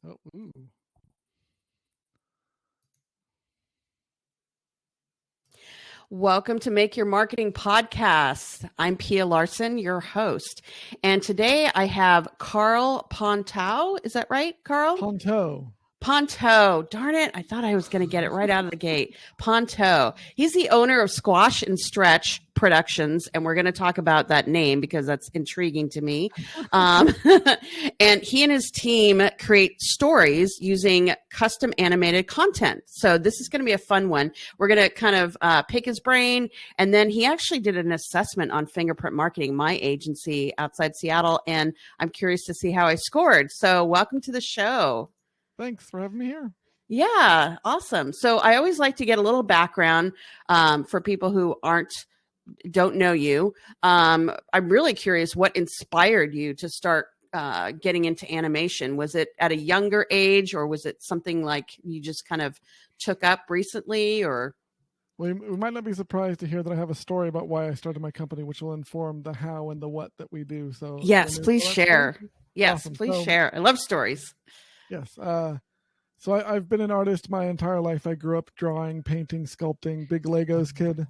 Oh, ooh. Welcome to Make Your Marketing Podcast. I'm Pia Larson, your host. And today I have Karl Pontau. Is that right, Karl? Pontau. Pontau. Darn it. I thought I was going to get it right out of the gate. Pontau. He's the owner of Squash and Stretch Productions. And we're going to talk about that name because that's intriguing to me. And he and his team create stories using custom animated content. So this is going to be a fun one. We're going to kind of pick his brain. And then he actually did an assessment on Fingerprint Marketing, my agency outside Seattle. And I'm curious to see how I scored. So welcome to the show. Thanks for having me here. Yeah, awesome. So I always like to get a little background for people who don't know you. I'm really curious what inspired you to start getting into animation. Was it at a younger age, or was it something like you just kind of took up recently? Or Well, we might not be surprised to hear that I have a story about why I started my company, which will inform the how and the what that we do. So yes, please share. Yes, awesome. Please share. I love stories. Yes. So I've been an artist my entire life. I grew up drawing, painting, sculpting, big Legos kid.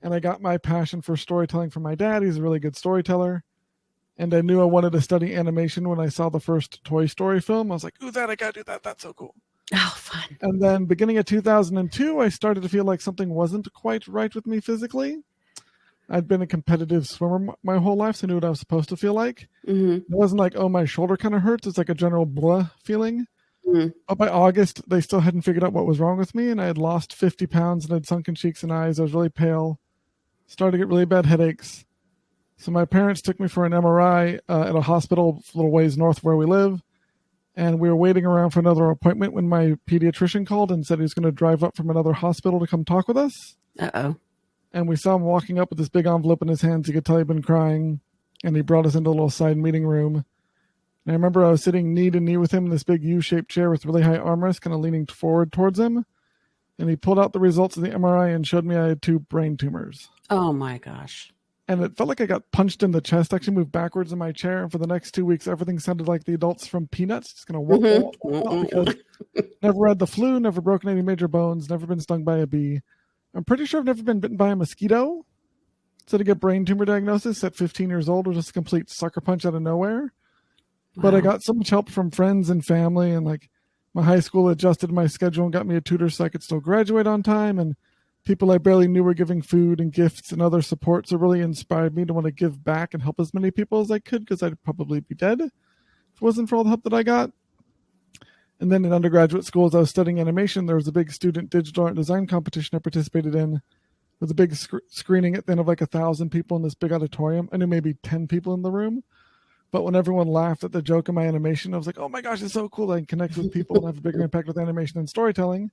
And I got my passion for storytelling from my dad. He's a really good storyteller. And I knew I wanted to study animation when I saw the first Toy Story film. I was like, ooh, I got to do that. That's so cool. Oh, fun. And then beginning of 2002, I started to feel like something wasn't quite right with me physically. I'd been a competitive swimmer my whole life, so I knew what I was supposed to feel like. Mm-hmm. It wasn't like, oh, my shoulder kind of hurts. It's like a general blah feeling. Mm-hmm. But by August, they still hadn't figured out what was wrong with me, and I had lost 50 pounds and had sunken cheeks and eyes. I was really pale, started to get really bad headaches. So my parents took me for an MRI at a hospital a little ways north where we live, and we were waiting around for another appointment when my pediatrician called and said he was going to drive up from another hospital to come talk with us. Uh-oh. And we saw him walking up with this big envelope in his hands. You could tell he'd been crying, and he brought us into a little side meeting room. And I remember I was sitting knee to knee with him in this big U-shaped chair with really high armrests, kind of leaning forward towards him. And he pulled out the results of the MRI and showed me I had 2 brain tumors. Oh, my gosh. And it felt like I got punched in the chest. I actually moved backwards in my chair. And for the next 2 weeks, everything sounded like the adults from Peanuts. Just going to because never had the flu, never broken any major bones, never been stung by a bee. I'm pretty sure I've never been bitten by a mosquito. So to get brain tumor diagnosis at 15 years old was just a complete sucker punch out of nowhere. Wow. But I got so much help from friends and family, and like my high school adjusted my schedule and got me a tutor so I could still graduate on time. And people I barely knew were giving food and gifts and other support. So it really inspired me to want to give back and help as many people as I could, because I'd probably be dead if it wasn't for all the help that I got. And then in undergraduate school, as I was studying animation, there was a big student digital art design competition I participated in with a big screening at the end of like 1,000 people in this big auditorium. I knew maybe 10 people in the room. But when everyone laughed at the joke in my animation, I was like, oh my gosh, it's so cool. I can connect with people and have a bigger impact with animation and storytelling.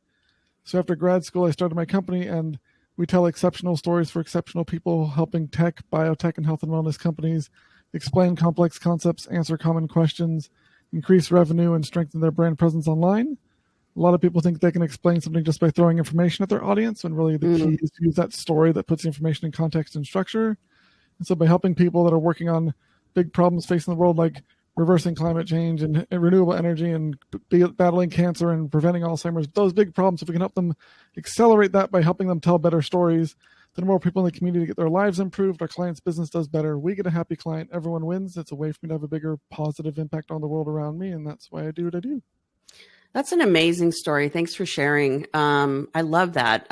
So after grad school, I started my company, and we tell exceptional stories for exceptional people, helping tech, biotech, and health and wellness companies explain complex concepts, answer common questions, increase revenue, and strengthen their brand presence online. A lot of people think they can explain something just by throwing information at their audience, when really the key is to use that story that puts the information in context and structure. And so by helping people that are working on big problems facing the world, like reversing climate change and renewable energy and battling cancer and preventing Alzheimer's, those big problems, if we can help them accelerate that by helping them tell better stories, then more people in the community get their lives improved, our client's business does better, we get a happy client, everyone wins. It's a way for me to have a bigger positive impact on the world around me, and that's why I do what I do. That's an amazing story. Thanks for sharing. I love that.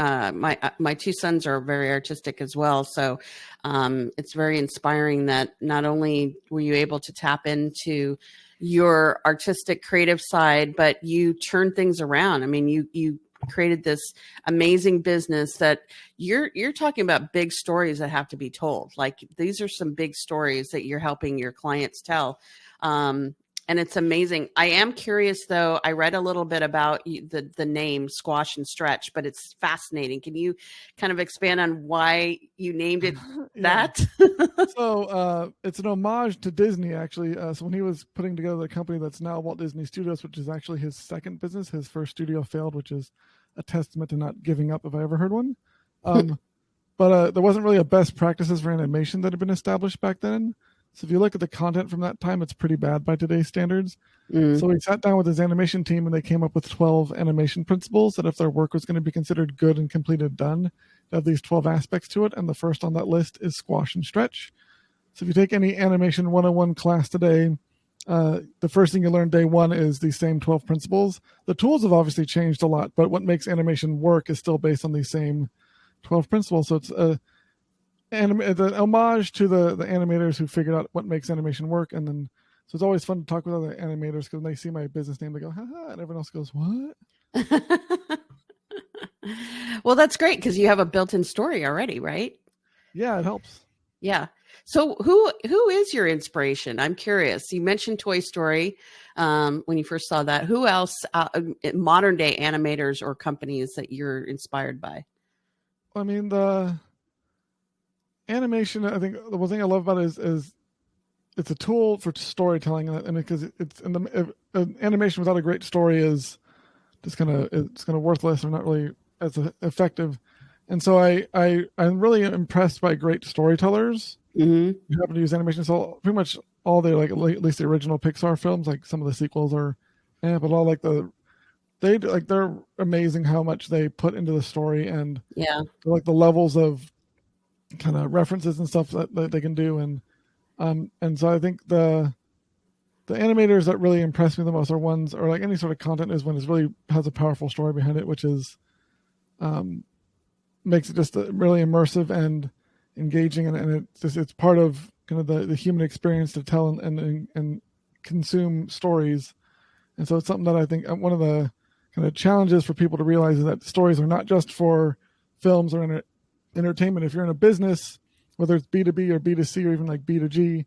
My 2 sons are very artistic as well. So it's very inspiring that not only were you able to tap into your artistic creative side, but you turned things around. I mean, you created this amazing business that you're talking about big stories that have to be told. Like, these are some big stories that you're helping your clients tell. And it's amazing. I am curious, though. I read a little bit about the name Squash and Stretch, but it's fascinating. Can you kind of expand on why you named it that? So it's an homage to Disney, actually. So when he was putting together the company that's now Walt Disney Studios, which is actually his second business, his first studio failed, which is a testament to not giving up if I ever heard one. But there wasn't really a best practices for animation that had been established back then. So if you look at the content from that time, it's pretty bad by today's standards. Mm. So he sat down with his animation team and they came up with 12 animation principles that if their work was going to be considered good and completed done, they have these 12 aspects to it. And the first on that list is squash and stretch. So if you take any animation 101 class today, the first thing you learn day one is these same 12 principles. The tools have obviously changed a lot, but what makes animation work is still based on these same 12 principles. So it's the homage to the animators who figured out what makes animation work. And then, so it's always fun to talk with other animators because when they see my business name, they go, haha, and everyone else goes, what? Well, that's great because you have a built-in story already, right? Yeah, it helps. Yeah. So who is your inspiration? I'm curious. You mentioned Toy Story when you first saw that. Who else, modern day animators or companies that you're inspired by? I mean, the animation, I think the one thing I love about it is it's a tool for storytelling. I mean, because it's in animation without a great story is just it's worthless or not really as effective. And so I'm really impressed by great storytellers who happen to use animation. So pretty much all the at least the original Pixar films, like some of the sequels are, but all they're amazing how much they put into the story and like the levels of kind of references and stuff that they can do. And so I think the animators that really impress me the most are ones, or like any sort of content, is when it really has a powerful story behind it, which is makes it just really immersive and engaging, and it's part of kind of the human experience to tell and consume stories. And so it's something that I think one of the kind of challenges for people to realize is that stories are not just for films or entertainment. If you're in a business, whether it's B2B or B2C or even like B2G,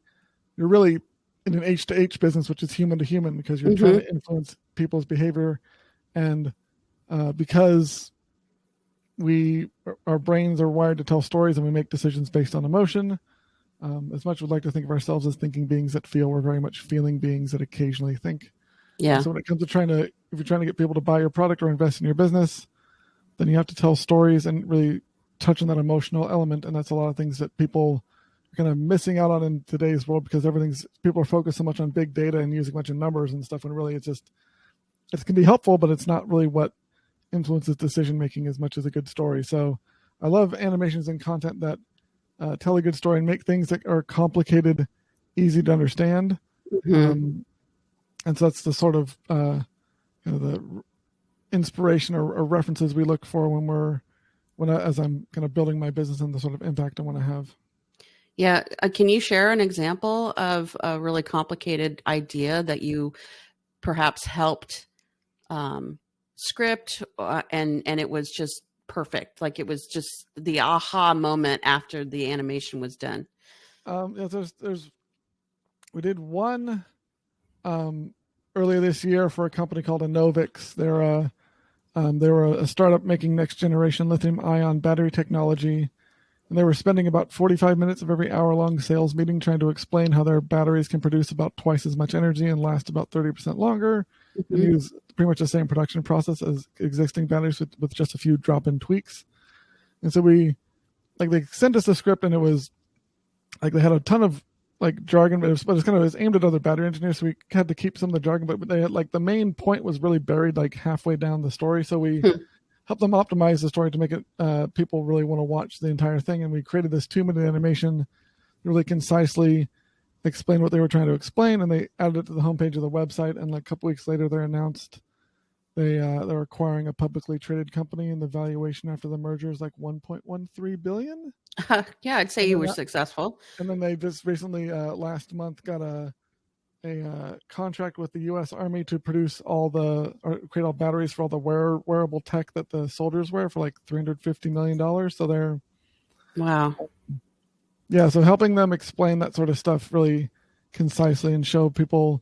you're really in an H to H business, which is human to human, because you're trying to influence people's behavior. And because our brains are wired to tell stories and we make decisions based on emotion, as much as we'd like to think of ourselves as thinking beings that feel, we're very much feeling beings that occasionally think. Yeah. And so when it comes to if you're trying to get people to buy your product or invest in your business, then you have to tell stories and really touch on that emotional element. And that's a lot of things that people are kind of missing out on in today's world, because people are focused so much on big data and using a bunch of numbers and stuff, when really it can be helpful, but it's not really what influences decision making as much as a good story. So I love animations and content that tell a good story and make things that are complicated easy to understand. And so that's the sort of the inspiration or references we look for as I'm kind of building my business and the sort of impact I want to have. Yeah. Can you share an example of a really complicated idea that you perhaps helped script and it was just perfect? Like it was just the aha moment after the animation was done. We did one earlier this year for a company called Innovix. They were a startup making next generation lithium ion battery technology. And they were spending about 45 minutes of every hour-long sales meeting trying to explain how their batteries can produce about twice as much energy and last about 30% longer, and use pretty much the same production process as existing batteries with just a few drop-in tweaks. And so they sent us the script, and it was like they had a ton of like jargon, but it was aimed at other battery engineers, so we had to keep some of the jargon, but they had the main point was really buried like halfway down the story. So we help them optimize the story to make it people really want to watch the entire thing. And we created this 2-minute animation, really concisely explain what they were trying to explain, and they added it to the homepage of the website. And like a couple weeks later, they announced they're acquiring a publicly traded company, and the valuation after the merger is like $1.13 billion. Yeah, I'd say you were successful. And then they just recently, last month, got a contract with the U.S. Army to create all batteries for all the wearable tech that the soldiers wear for like $350 million. So they're so helping them explain that sort of stuff really concisely and show people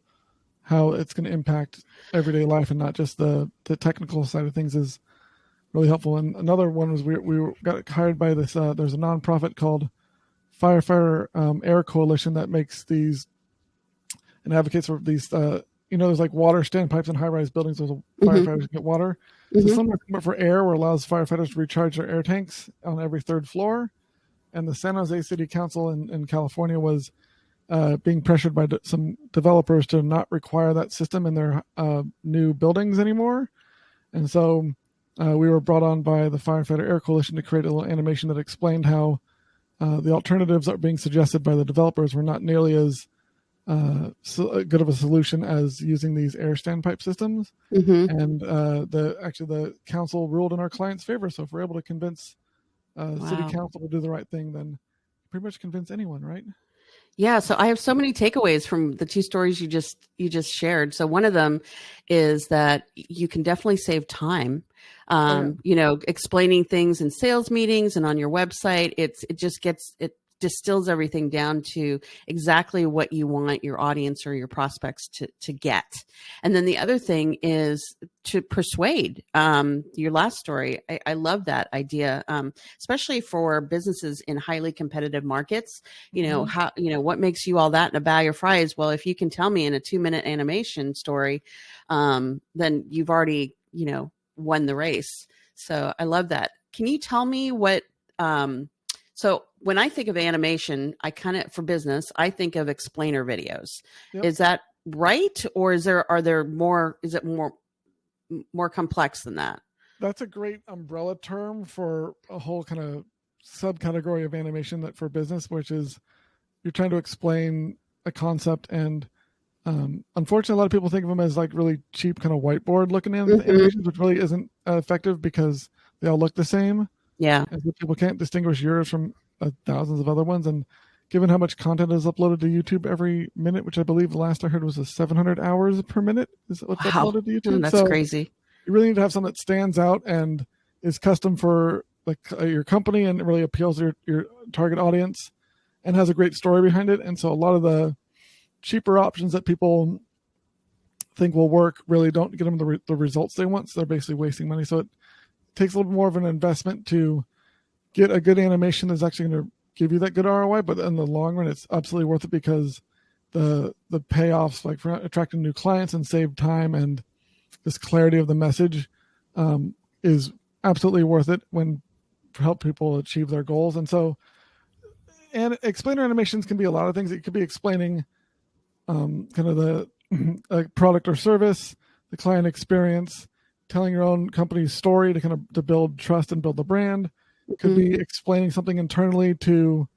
how it's going to impact everyday life and not just the technical side of things is really helpful. And another one was we got hired by this. There's a nonprofit called Firefighter Air Coalition that makes these and advocates for these. There's like water standpipes in high-rise buildings where firefighters get water. So somewhere for air, where allows firefighters to recharge their air tanks on every third floor. And the San Jose City Council in California was being pressured by some developers to not require that system in their new buildings anymore. And so we were brought on by the Firefighter Air Coalition to create a little animation that explained how the alternatives that were being suggested by the developers were not nearly as good of a solution as using these air standpipe systems. Mm-hmm. And the council ruled in our client's favor. So if we're able to convince city council to do the right thing, then pretty much convince anyone, right? Yeah, so I have so many takeaways from the two stories you just shared. So one of them is that you can definitely save time. Explaining things in sales meetings and on your website. It distills everything down to exactly what you want your audience or your prospects to get. And then the other thing is to persuade. Your last story, I love that idea, especially for businesses in highly competitive markets. What makes you all that in a bag of fries? Well, if you can tell me in a 2-minute animation story, then you've already, won the race. So I love that. Can you tell me what, so when I think of animation, for business, I think of explainer videos. Yep. Is that right? Or is it more complex than that? That's a great umbrella term for a whole kind of subcategory of animation that for business, which is you're trying to explain a concept. And unfortunately, a lot of people think of them as like really cheap kind of whiteboard looking animations, which really isn't effective because they all look the same. Yeah. And people can't distinguish yours from thousands of other ones. And given how much content is uploaded to YouTube every minute, which I believe the last I heard was 700 hours per minute is what's uploaded to YouTube. That's crazy. You really need to have something that stands out and is custom for your company and it really appeals to your target audience and has a great story behind it. And so a lot of the cheaper options that people think will work really don't get them the results they want. So they're basically wasting money. So it takes a little bit more of an investment to get a good animation that's actually going to give you that good ROI. But in the long run, it's absolutely worth it because the payoffs, like for attracting new clients and save time and this clarity of the message is absolutely worth it when to help people achieve their goals. And so, and explainer animations can be a lot of things. It could be explaining kind of the product or service, the client experience, telling your own company's story to kind of to build trust and build the brand. It could be explaining something internally to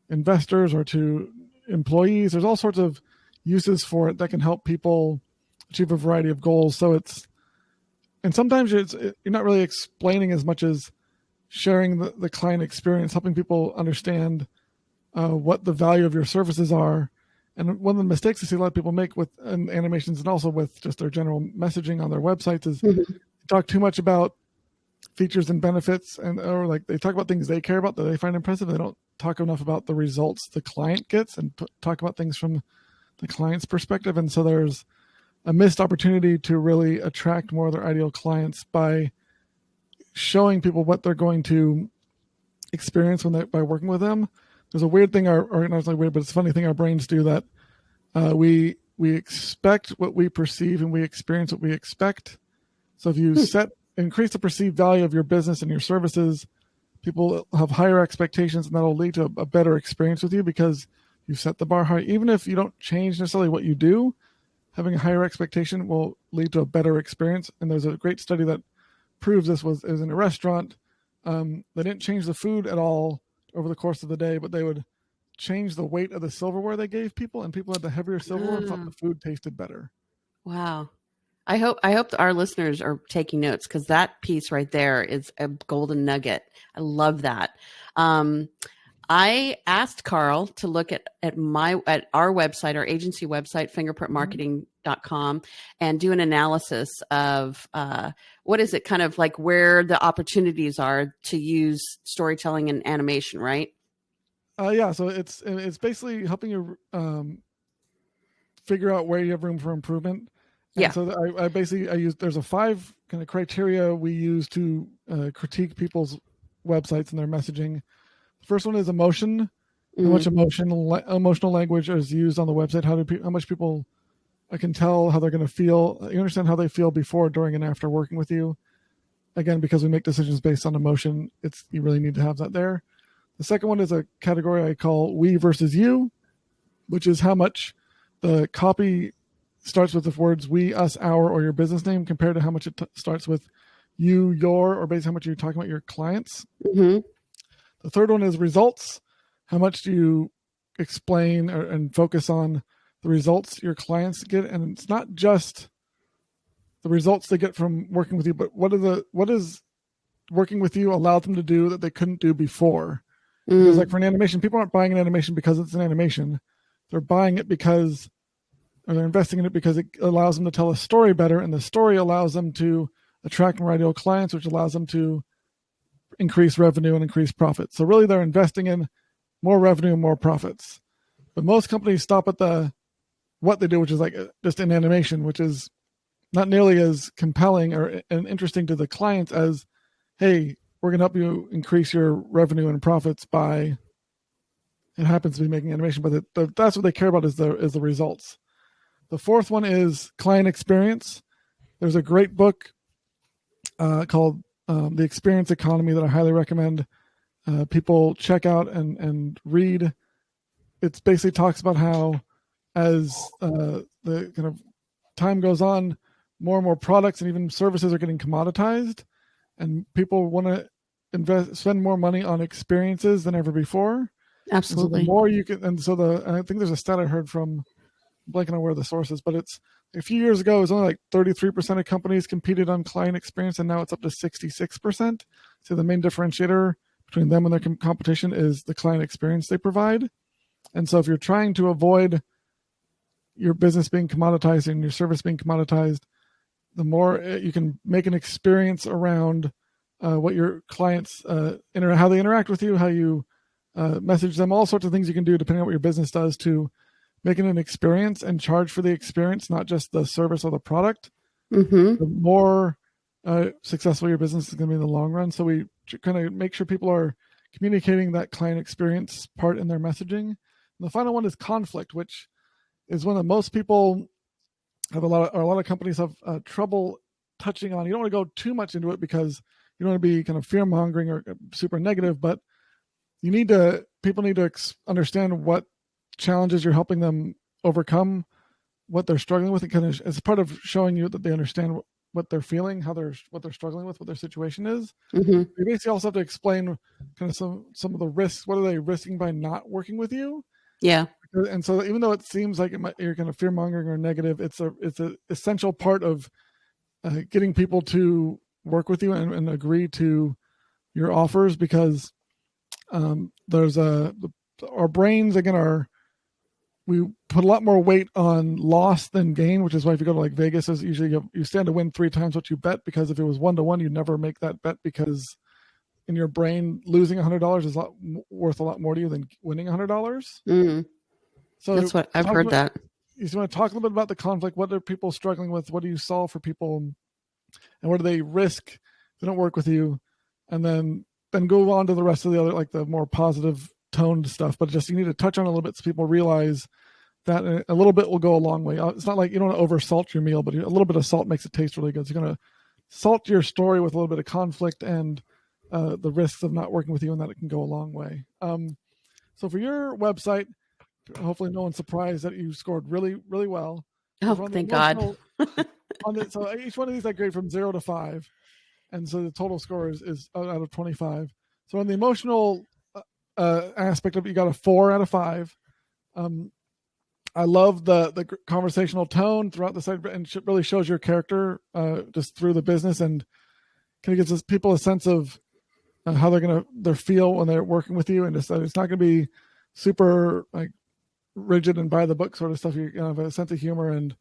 investors or to employees. There's all sorts of uses for it that can help people achieve a variety of goals. So and sometimes you're not really explaining as much as sharing the client experience, helping people understand what the value of your services are. And one of the mistakes I see a lot of people make with animations and also with just their general messaging on their websites is talk too much about features and benefits or like they talk about things they care about that they find impressive. They don't talk enough about the results the client gets and talk about things from the client's perspective. And so there's a missed opportunity to really attract more of their ideal clients by showing people what they're going to experience by working with them. There's a weird thing, or not really weird, but it's a funny thing our brains do that we expect what we perceive and we experience what we expect. So if you increase the perceived value of your business and your services, people have higher expectations and that'll lead to a better experience with you because you set the bar high. Even if you don't change necessarily what you do, having a higher expectation will lead to a better experience. And there's a great study that proves this. It was in a restaurant. They didn't change the food at all over the course of the day, but they would change the weight of the silverware they gave people, and people had the heavier silverware and thought the food tasted better. Wow. I hope our listeners are taking notes because that piece right there is a golden nugget. I love that. I asked Karl to look at our website, our agency website, fingerprintmarketing.com, and do an analysis of what is it kind of like where the opportunities are to use storytelling and animation, right? Yeah. So it's basically helping you figure out where you have room for improvement. And so I use, there's a 5 kind of criteria we use to critique people's websites and their messaging. The first one is emotion. How much emotional language is used on the website? How much people can tell how they're going to feel. You understand how they feel before, during, and after working with you. Again, because we make decisions based on emotion, you really need to have that there. The second one is a category I call we versus you. which is how much the copy starts with the words we, us, our, or your business name compared to how much it starts with you, your, or basically how much you're talking about your clients. Mm-hmm. The third one is results. How much do you explain and focus on the results your clients get? And it's not just the results they get from working with you, but what is working with you allowed them to do that they couldn't do before? Because like for an animation, people aren't buying an animation because it's an animation. They're buying it because, or they're investing in it because it allows them to tell a story better, and the story allows them to attract more ideal clients, which allows them to increase revenue and increase profits. So really they're investing in more revenue and more profits. But most companies stop at what they do, which is like just an animation, which is not nearly as compelling and interesting to the clients as, hey, we're going to help you increase your revenue and profits by, it happens to be making animation, but that's what they care about is the results. The fourth one is client experience. There's a great book called The Experience Economy that I highly recommend people check out and read. It basically talks about how as the kind of time goes on, more and more products and even services are getting commoditized, and people want to spend more money on experiences than ever before. Absolutely. And so the more you can, and I think there's a stat I heard from, I'm blanking on where the source is, but it's a few years ago, it was only like 33% of companies competed on client experience, and now it's up to 66%. So the main differentiator between them and their competition is the client experience they provide. And so if you're trying to avoid your business being commoditized and your service being commoditized, the more you can make an experience around what your clients, how they interact with you, how you message them, all sorts of things you can do depending on what your business does to make it an experience and charge for the experience, not just the service or the product. Mm-hmm. The more successful your business is going to be in the long run. So we kind of make sure people are communicating that client experience part in their messaging. And the final one is conflict, which is one that most people have a lot of companies have trouble touching on. You don't want to go too much into it because you don't want to be kind of fear mongering or super negative, but people need to understand what challenges you're helping them overcome, what they're struggling with, and kind of as part of showing you that they understand what they're feeling, what they're struggling with, what their situation is. Mm-hmm. You basically also have to explain kind of some of the risks. What are they risking by not working with you? Yeah. And so even though it seems like you're kind of fear mongering or negative, it's a essential part of getting people to work with you and agree to your offers, because there's our brains again we put a lot more weight on loss than gain, which is why if you go to like Vegas, is usually you stand to win 3 times what you bet, because if it was 1-1, you'd never make that bet, because in your brain losing $100 is worth a lot more to you than winning $100. Mm-hmm. So that's what I've heard. That you want to talk a little bit about the conflict. What are people struggling with? What do you solve for people, and what do they risk if they don't work with you? And then go on to the rest of the other, like the more positive toned stuff. But just you need to touch on a little bit so people realize that a little bit will go a long way. It's not like you don't want to over salt your meal, but a little bit of salt makes it taste really good. So you're going to salt your story with a little bit of conflict and the risks of not working with you, and that it can go a long way. So for your website, hopefully no one's surprised that you scored really, really well. Oh, thank God. So each one of these I grade from 0 to 5. And so the total score is out of 25. So on the emotional aspect of it, you got a 4 out of 5. I love the conversational tone throughout the site, and it really shows your character just through the business, and kind of gives people a sense of how they're feel when they're working with you, and just it's not going to be super like rigid and by the book sort of stuff. You have a sense of humor, and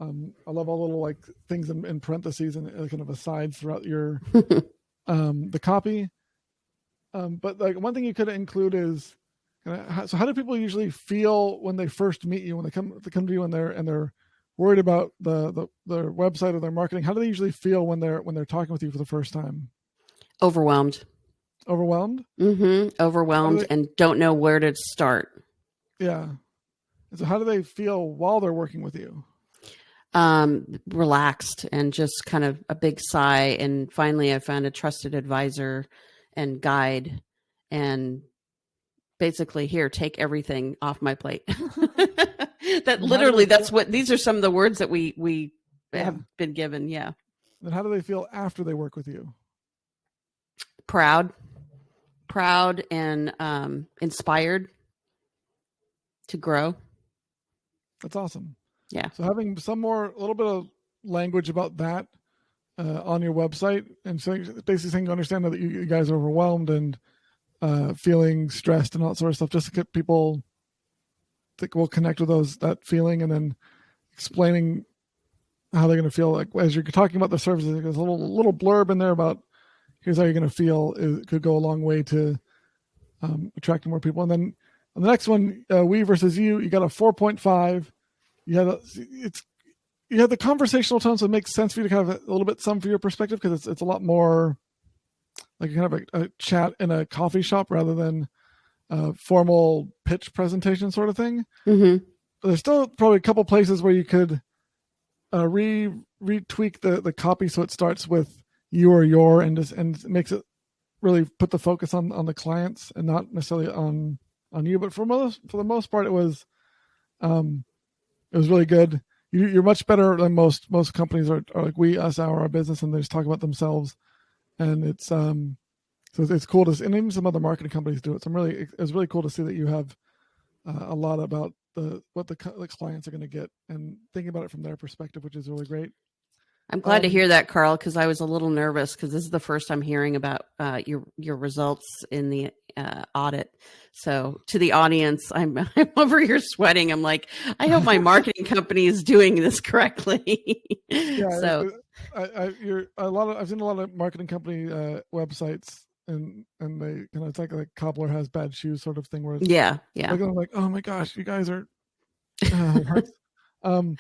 I love all the little like things in parentheses and kind of asides throughout your the copy. But like one thing you could include is so how do people usually feel when they first meet you, when they come to you and they're worried about their website or their marketing? How do they usually feel when they're talking with you for the first time? Overwhelmed. Mm-hmm. Overwhelmed and don't know where to start. Yeah. And so how do they feel while they're working with you? Relaxed and just kind of a big sigh. And finally I found a trusted advisor and guide, and basically, here, take everything off my plate. That literally, that's what, these are some of the words that we have been given. Yeah. Then how do they feel after they work with you? Proud and inspired to grow. That's awesome. Yeah. So having a little bit of language about that on your website, and so basically saying you understand that you guys are overwhelmed and feeling stressed and all that sort of stuff, just to get people that will connect with that feeling, and then explaining how they're going to feel like as you're talking about the services. There's a little blurb in there about here's how you're going to feel. It could go a long way to attracting more people. And then on the next one, we versus you got a 4.5. You had the conversational tone, so it makes sense for you to kind of a little bit some for your perspective, because it's a lot more like kind of a chat in a coffee shop rather than a formal pitch presentation sort of thing. Mm-hmm. But there's still probably a couple places where you could retweak the copy so it starts with you or your, and makes it really put the focus on the clients and not necessarily on you. But for the most part, it was really good. You're much better than most companies are like we, us, our business, and they just talk about themselves. And it's so it's cool to see, and even some other marketing companies do it. So it's really cool to see that you have a lot about what the clients are going to get, and thinking about it from their perspective, which is really great. I'm glad to hear that, Karl, because I was a little nervous because this is the first I'm hearing about your results in the audit. So to the audience, I'm over here sweating. I'm like, I hope my marketing company is doing this correctly. Yeah. So I've seen a lot of marketing company websites, and they kind of, it's like cobbler has bad shoes sort of thing, where it's, yeah. I'm like, oh my gosh, you guys are it hurts. So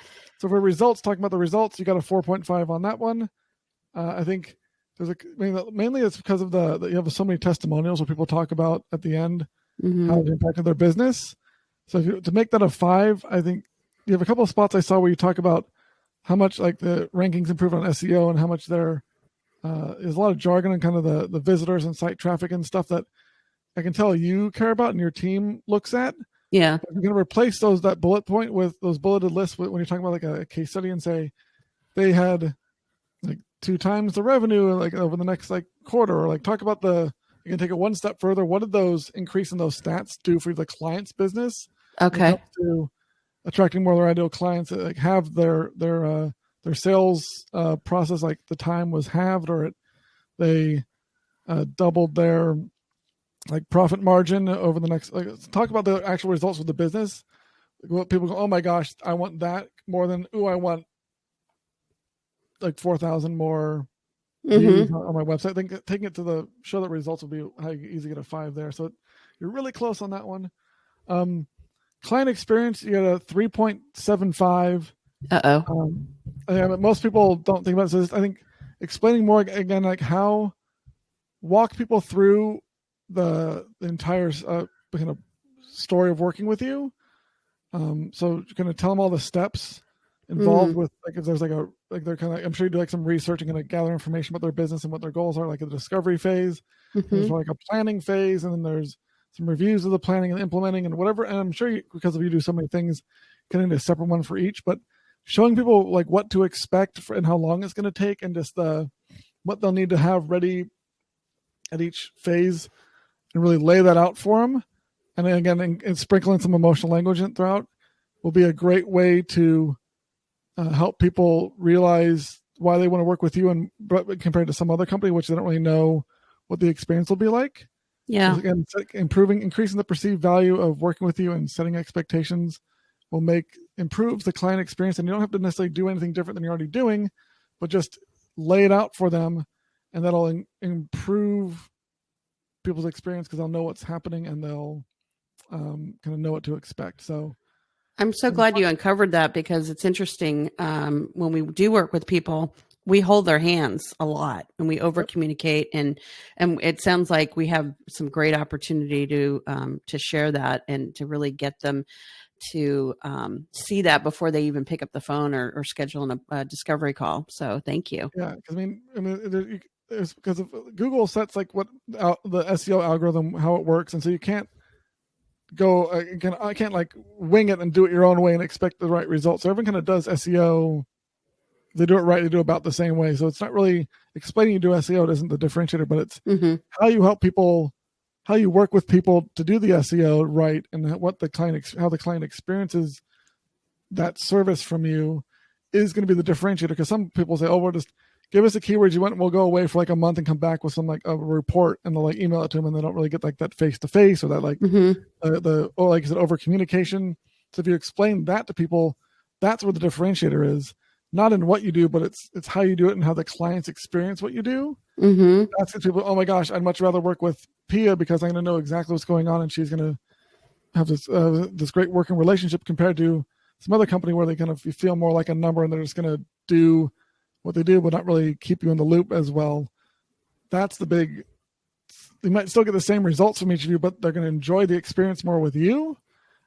for results, talking about the results, you got a 4.5 on that one. I think mainly it's because of you have so many testimonials where people talk about at the end how it impacted their business. So to make that a 5, I think you have a couple of spots I saw where you talk about how much like the rankings improved on SEO, and how much there's a lot of jargon and kind of the visitors and site traffic and stuff that I can tell you care about and your team looks at. Yeah. You're going to replace that bullet point with those bulleted lists when you're talking about like a case study, and say they had like 2 times the revenue like over the next like quarter, or like talk about you can take it one step further. What did those increase in those stats do for the client's business? Okay. To attracting more of their ideal clients, like have their sales process, like the time was halved, or they doubled their like profit margin over the next, like talk about the actual results of the business. Like what people go, oh my gosh, I want that more than, I want like 4,000 more views on my website. I think taking it to the show that results will be how you easily get a 5 there. So you're really close on that one. Client experience, you got a 3.75. Most people don't think about it. So I think explaining more again, like walk people through the entire kind of story of working with you. So you're going to tell them all the steps involved with, like, if there's they're kind of, I'm sure you do like some research and going to gather information about their business and what their goals are, like a discovery phase. There's like a planning phase, and then there's some reviews of the planning and implementing and whatever. And I'm sure because you do so many things, getting a separate one for each, but showing people like what to expect and how long it's going to take, and just what they'll need to have ready at each phase, and really lay that out for them. And then again, and sprinkling some emotional language in throughout will be a great way to help people realize why they want to work with you, and compared to some other company, which they don't really know what the experience will be like. Yeah. So again, increasing the perceived value of working with you and setting expectations will improve the client experience. And you don't have to necessarily do anything different than you're already doing, but just lay it out for them, and that'll improve people's experience, because they'll know what's happening, and they'll kind of know what to expect. So I'm so glad you uncovered that, because it's interesting. When we do work with people, we hold their hands a lot, and we over communicate, and it sounds like we have some great opportunity to share that, and to really get them to see that before they even pick up the phone or schedule a discovery call. So thank you. Yeah, because I mean, it's because of Google sets like what the SEO algorithm, how it works, and so you can't go. I can't like wing it and do it your own way and expect the right results. So everyone kind of does SEO. They do it right. They do it about the same way. So it's not really explaining you do SEO. It isn't the differentiator, but it's how you help people, how you work with people to do the SEO right, and what the client, how the client experiences that service from you is going to be the differentiator. Because some people say, "Oh, we'll just give us the keywords you want, and we'll go away for like a month and come back with some like a report," and they'll like email it to them, and they don't really get like that face to face or that like like I said, over communication. So if you explain that to people, that's where the differentiator is. Not in what you do, but it's how you do it and how the clients experience what you do. That's what people. Oh my gosh, I'd much rather work with Pia because I'm going to know exactly what's going on, and she's going to have this great working relationship compared to some other company where they kind of you feel more like a number and they're just going to do what they do, but not really keep you in the loop as well. That's the big. They might still get the same results from each of you, but they're going to enjoy the experience more with you,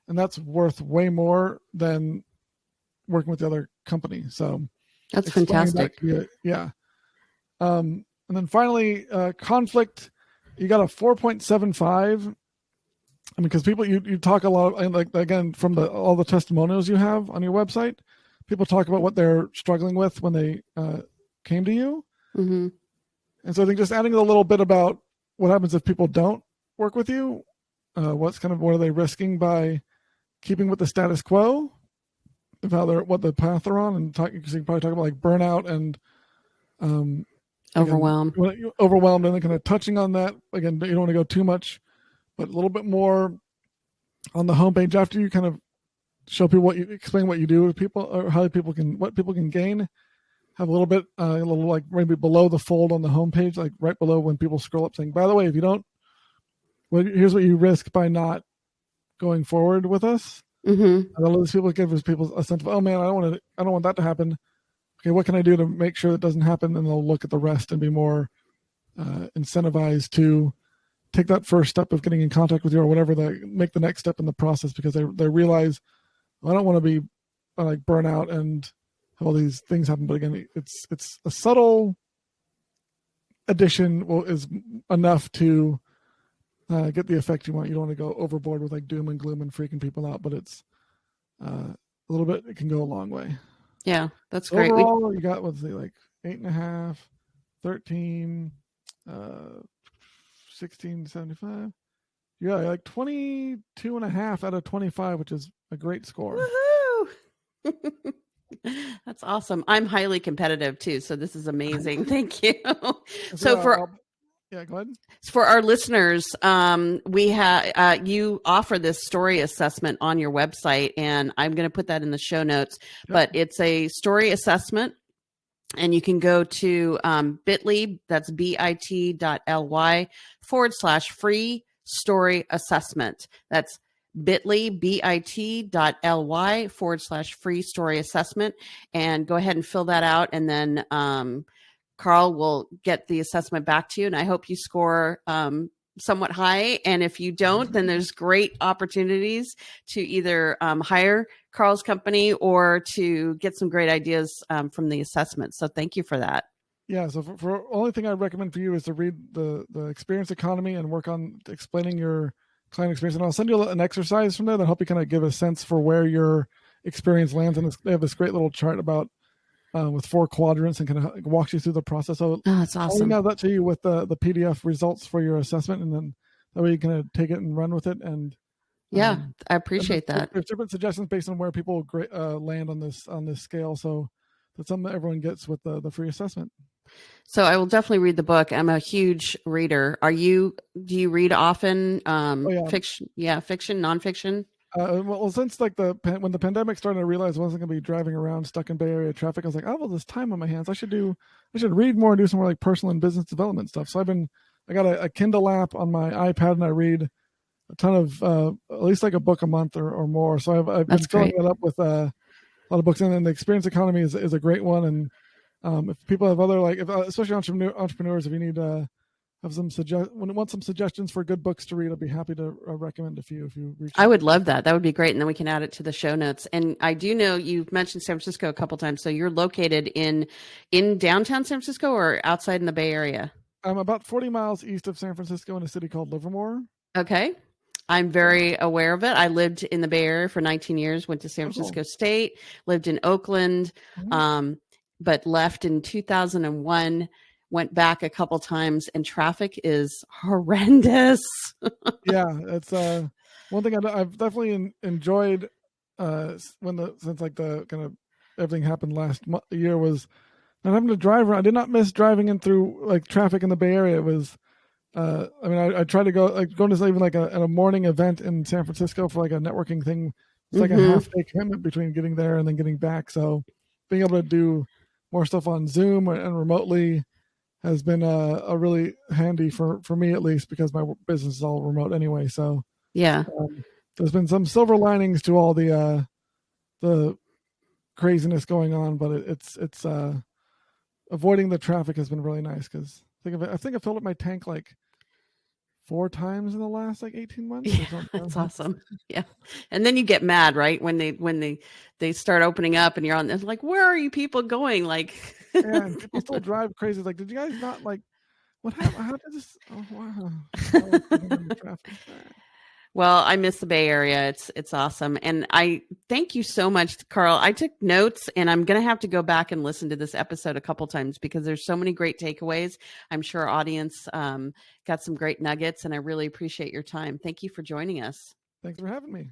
and that's worth way more than working with the other company. So that's fantastic. Yeah. And then finally, conflict, you got a 4.75. I mean, because people, you talk a lot, and like, again, from all the testimonials you have on your website, people talk about what they're struggling with when they came to you. And so I think just adding a little bit about what happens if people don't work with you, what are they risking by keeping with the status quo, of how what the path they're on, and because you can probably talk about like burnout and overwhelmed, and then kind of touching on that again. You don't want to go too much, but a little bit more on the homepage after you kind of show people explain what you do with people, or what people can gain. Have a little bit, a little like maybe below the fold on the homepage, like right below when people scroll up, saying, "By the way, if you don't, here's what you risk by not going forward with us." And a lot of these people give people a sense of, "Oh man, I don't want that to happen. Okay, what can I do to make sure that doesn't happen?" And they'll look at the rest and be more incentivized to take that first step of getting in contact with you, or whatever, make the next step in the process, because they realize, I don't want to be like burnout and have all these things happen. But again, it's a subtle addition is enough to get the effect you want. You don't want to go overboard with like doom and gloom and freaking people out, but it's a little bit, it can go a long way. Yeah, that's great. Overall, you got, let's see, like 8.5, 13, 1675. Yeah, like 22.5 out of 25, which is a great score. Woohoo! That's awesome. I'm highly competitive too, so this is amazing. Thank you. So go ahead. For our listeners, we have you offer this story assessment on your website, and I'm going to put that in the show notes. Yep. But it's a story assessment, and you can go to bit.ly, that's bit.ly/free story assessment. That's bit.ly/free story assessment, and go ahead and fill that out, and then Karl will get the assessment back to you, and I hope you score somewhat high. And if you don't, then there's great opportunities to either hire Karl's company or to get some great ideas from the assessment. So thank you for that. Yeah, so for only thing I recommend for you is to read the experience economy and work on explaining your client experience. And I'll send you an exercise from there that'll help you kind of give a sense for where your experience lands. And they have this great little chart about with 4 quadrants, and kind of walks you through the process. So that's awesome. I'll email that to you with the PDF results for your assessment, and then that way you can take it and run with it. And I appreciate that. There's different suggestions based on where people land on this scale. So that's something that everyone gets with the free assessment. So I will definitely read the book. I'm a huge reader. Do you read often? Fiction, nonfiction? Well, since like when the pandemic started, I realized I wasn't going to be driving around stuck in Bay Area traffic. I was like, oh, well, there's time on my hands. I should read more and do some more like personal and business development stuff. So I got a Kindle app on my iPad, and I read a ton of at least like a book a month or more. So I've been filling it up with a lot of books. And then the experience economy is a great one. And if people have other especially entrepreneurs, if you need want some suggestions for good books to read, I'd be happy to recommend a few if you reach out. I would love that. That would be great. And then we can add it to the show notes. And I do know you've mentioned San Francisco a couple times. So you're located in downtown San Francisco or outside in the Bay Area? I'm about 40 miles east of San Francisco in a city called Livermore. Okay. I'm very aware of it. I lived in the Bay Area for 19 years, went to San Francisco State, lived in Oakland, but left in 2001, went back a couple times, and traffic is horrendous. Yeah, it's one thing I've definitely enjoyed since like the kind of everything happened last year was not having to drive around. I did not miss driving in through like traffic in the Bay Area. It was I mean, I try to go like going to even like a morning event in San Francisco for like a networking thing. It's like a half day commitment between getting there and then getting back. So being able to do more stuff on Zoom and remotely has been a really handy for me at least, because my business is all remote anyway. So yeah, there's been some silver linings to all the craziness going on, but it's avoiding the traffic has been really nice, because I think I filled up my tank like 4 times in the last like 18 months. Yeah, that's awesome. Yeah. And then you get mad, right? When they start opening up and you're on, it's like, where are you people going? Like, yeah, and people still drive crazy. Like, did you guys not like, what happened? How did this? Oh, wow. Well, I miss the Bay Area. It's awesome. And I thank you so much, Karl. I took notes, and I'm going to have to go back and listen to this episode a couple times because there's so many great takeaways. I'm sure our audience got some great nuggets, and I really appreciate your time. Thank you for joining us. Thanks for having me.